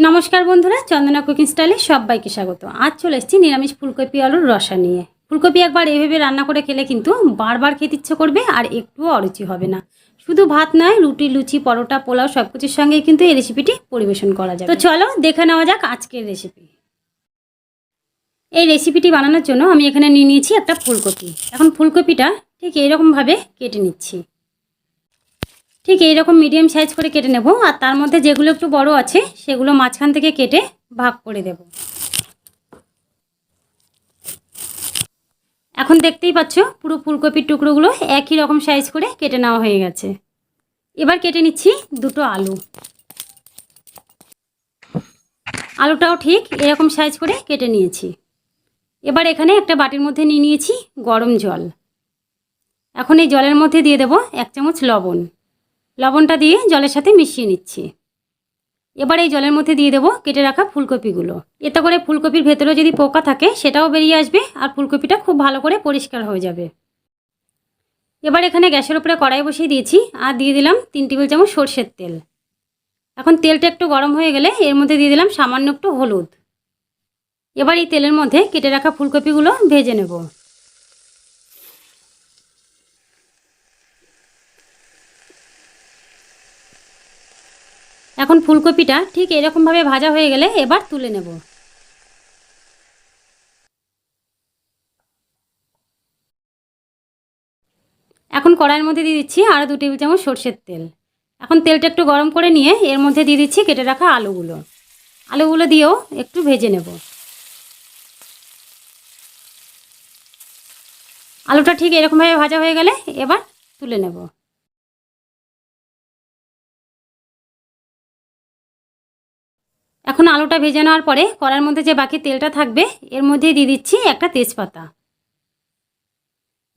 নমস্কার বন্ধুরা, চন্দনা কুকিং স্টাইলে সবাইকে স্বাগত। আজ চলে এসেছি নিরামিষ ফুলকপি আলুর রসা নিয়ে। ফুলকপি একবার এভাবে রান্না করে খেলে কিন্তু বারবার খেতে ইচ্ছে করবে আর একটুও অরুচি হবে না। শুধু ভাত নয়, রুটি, লুচি, পরোটা, পোলাও সব কিছুর সঙ্গে কিন্তু এই রেসিপিটি পরিবেশন করা যাবে। তো চলো দেখে নেওয়া যাক আজকের রেসিপি। এই রেসিপিটি বানানোর জন্য আমি এখানে নিয়ে নিয়েছি একটা ফুলকপি। এখন ফুলকপিটা ঠিক এইরকমভাবে কেটে নিচ্ছি। ঠিক এইরকম মিডিয়াম সাইজ করে কেটে নেব, আর তার মধ্যে যেগুলো একটু বড় আছে সেগুলো মাঝখান থেকে কেটে ভাগ করে দেব। এখন দেখতেই পাচ্ছ পুরো ফুলকপির টুকরোগুলো একই রকম সাইজ করে কেটে নেওয়া হয়ে গেছে। এবার কেটে নিচ্ছি দুটো আলু। আলুটাও ঠিক এরকম সাইজ করে কেটে নিয়েছি। এবার এখানে একটা বাটির মধ্যে নিয়ে নিয়েছি গরম জল। এখন এই জলের মধ্যে দিয়ে দেব 1 চামচ লবণ। লবণটা দিয়ে জলের সাথে মিশিয়ে নিচ্ছি। এবার এই জলের মধ্যে দিয়ে দেবো কেটে রাখা ফুলকপিগুলো। এতে করে ফুলকপির ভেতরে যদি পোকা থাকে সেটাও বেরিয়ে আসবে আর ফুলকপিটা খুব ভালো করে পরিষ্কার হয়ে যাবে। এবার এখানে গ্যাসের উপরে কড়াই বসিয়ে দিয়েছি আর দিয়ে দিলাম 3 টেবিল চামচ সরষের তেল। এখন তেলটা একটু গরম হয়ে গেলে এর মধ্যে দিয়ে দিলাম সামান্য একটু হলুদ। এবার এই তেলের মধ্যে কেটে রাখা ফুলকপিগুলো ভেজে নেব। এখন ফুলকপিটা ঠিক এরকমভাবে ভাজা হয়ে গেলে এবার তুলে নেব। এখন কড়াইয়ের মধ্যে দিয়ে দিচ্ছি আরও 2 টেবিল চামচ সরষের তেল। এখন তেলটা একটু গরম করে নিয়ে এর মধ্যে দিয়ে দিচ্ছি কেটে রাখা আলুগুলো দিয়েও একটু ভেজে নেব। আলুটা ঠিক এরকমভাবে ভাজা হয়ে গেলে এবার তুলে নেব। এখন আলুটা ভেজে নেওয়ার পরে কড়াইয়ের মধ্যে যে বাকি তেলটা থাকবে এর মধ্যে দিয়ে দিচ্ছি একটা তেজপাতা,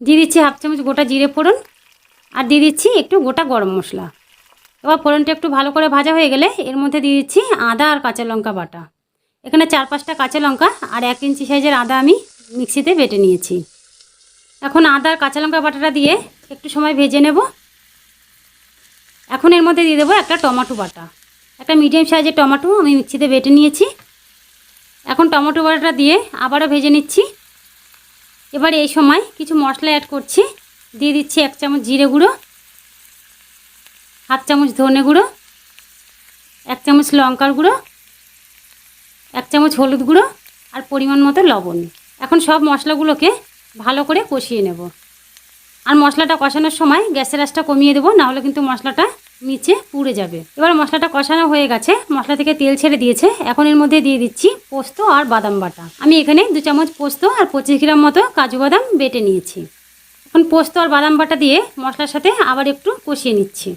দিয়ে দিচ্ছি 1/2 চামচ গোটা জিরে ফোড়ন, আর দিয়ে দিচ্ছি একটু গোটা গরম মশলা। এবার ফোড়নটা একটু ভালো করে ভাজা হয়ে গেলে এর মধ্যে দিয়ে দিচ্ছি আদা আর কাঁচা লঙ্কা বাটা। এখানে 4-5টা কাঁচা লঙ্কা আর 1 ইঞ্চি সাইজের আদা আমি মিক্সিতে বেটে নিয়েছি। এখন আদা আর কাঁচা লঙ্কা বাটাটা দিয়ে একটু সময় ভেজে নেব। এখন এর মধ্যে দিয়ে দেবো একটা টমেটো বাটা। একটা মিডিয়াম সাইজের টমেটো আমি মিক্সিতে বেটে নিয়েছি। এখন টমেটো বাটাটা দিয়ে আবারও ভেজে নিচ্ছি। এবার এই সময় কিছু মশলা অ্যাড করছি। দিয়ে দিচ্ছি 1 চামচ জিরে গুঁড়ো, 1/2 চামচ ধনে গুঁড়ো, 1 চামচ লঙ্কার গুঁড়ো, 1 চামচ হলুদ গুঁড়ো আর পরিমাণ মতো লবণ। এখন সব মশলাগুলোকে ভালো করে কষিয়ে নেব। আর মশলাটা কষানোর সময় গ্যাসের আঁচটা কমিয়ে দেবো, নাহলে কিন্তু মশলাটা নিচে পুড়ে যাবে। এবার মশলাটা কষানো হয়ে গেছে, মশলা থেকে তেল ছেড়ে দিয়েছে। এখন এর মধ্যে দিয়ে দিচ্ছি পোস্ত আর বাদাম বাটা। আমি এখানে 2 চামচ পোস্ত আর 25 গ্রাম মতো কাজু বাদাম বেটে নিয়েছি। এখন পোস্ত আর বাদাম বাটা দিয়ে মশলার সাথে আবার একটু কষিয়ে নিচ্ছি।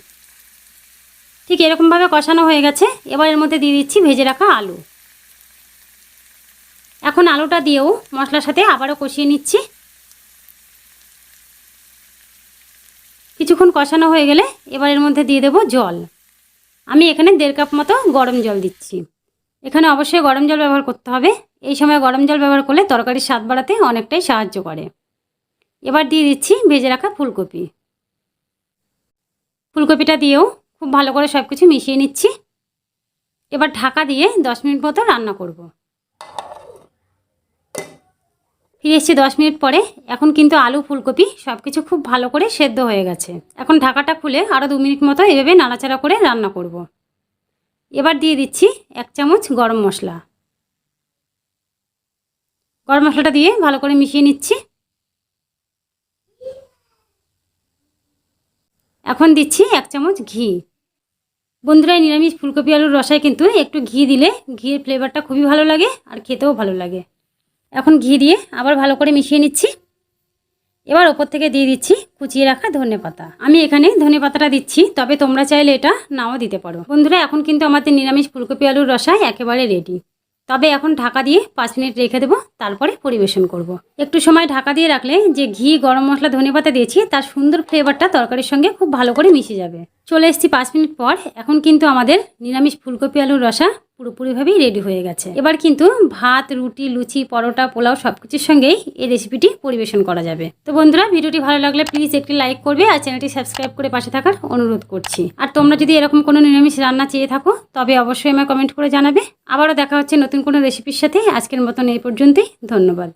ঠিক এরকমভাবে কষানো হয়ে গেছে। এবার এর মধ্যে দিয়ে দিচ্ছি ভেজে রাখা আলু। এখন আলুটা দিয়েও মশলার সাথে আবারও কষিয়ে নিচ্ছি। কিছুক্ষণ কষানো হয়ে গেলে এবার এর মধ্যে দিয়ে দেব জল। আমি এখানে 1.5 কাপ মতো গরম জল দিচ্ছি। এখানে অবশ্যই গরম জল ব্যবহার করতে হবে। এই সময় গরম জল ব্যবহার করলে তরকারির স্বাদ বাড়াতে অনেকটাই সাহায্য করে। এবার দিয়ে দিচ্ছি ভেজে রাখা ফুলকপিটা দিয়েও খুব ভালো করে সব কিছু মিশিয়ে নিচ্ছি। এবার ঢাকা দিয়ে 10 মিনিট মতো রান্না করব। ফিরে এসেছি 10 মিনিট পরে। এখন কিন্তু আলু, ফুলকপি সব কিছু খুব ভালো করে সেদ্ধ হয়ে গেছে। এখন ঢাকাটা খুলে আরও 2 মিনিট মতো এভাবে নাড়াচাড়া করে রান্না করব। এবার দিয়ে দিচ্ছি 1 চামচ গরম মশলা। গরম মশলাটা দিয়ে ভালো করে মিশিয়ে নিচ্ছি। এখন দিচ্ছি 1 চামচ ঘি। বন্ধুরা, নিরামিষ ফুলকপি আলুর রসায় কিন্তু একটু ঘি দিলে ঘিয়ের ফ্লেভারটা খুবই ভালো লাগে আর খেতেও ভালো লাগে। এখন ঘি দিয়ে আবার ভালো করে মিশিয়ে নিচ্ছি। এবার ওপর থেকে দিয়ে দিচ্ছি কুচিয়ে রাখা ধনেপাতা। আমি এখানে ধনেপাতাটা দিচ্ছি, তবে তোমরা চাইলে এটা নাও দিতে পারো। বন্ধুরা, এখন কিন্তু আমাদের নিরামিষ ফুলকপি আলুর রসায় একেবারে রেডি। তবে এখন ঢাকা দিয়ে 5 মিনিট রেখে দেবো, তারপরে পরিবেশন করব। একটু সময় ঢাকা দিয়ে রাখলে যে ঘি, গরম মশলা, ধনেপাতা দিয়েছি তার সুন্দর ফ্লেভারটা তরকারির সঙ্গে খুব ভালো করে মিশে যাবে। চলে এসেছি 5 মিনিট পর। এখন কিন্তু আমাদের নিরামিষ ফুলকপি আলুর রসা পুরোপুরিভাবেই রেডি হয়ে গেছে। এবার কিন্তু ভাত, রুটি, লুচি, পরোটা, পোলাও সব কিছুর সঙ্গেই এই রেসিপিটি পরিবেশন করা যাবে। তো বন্ধুরা, ভিডিওটি ভালো লাগলে প্লিজ একটি লাইক করবে আর চ্যানেলটি সাবস্ক্রাইব করে পাশে থাকার অনুরোধ করছি। আর তোমরা যদি এরকম কোনো নিরামিষ রান্না চেয়ে থাকো তবে অবশ্যই আমায় কমেন্ট করে জানাবে। আবারও দেখা হচ্ছে নতুন কোনো রেসিপির সাথে। আজকের মতন এই পর্যন্তই। ধন্যবাদ।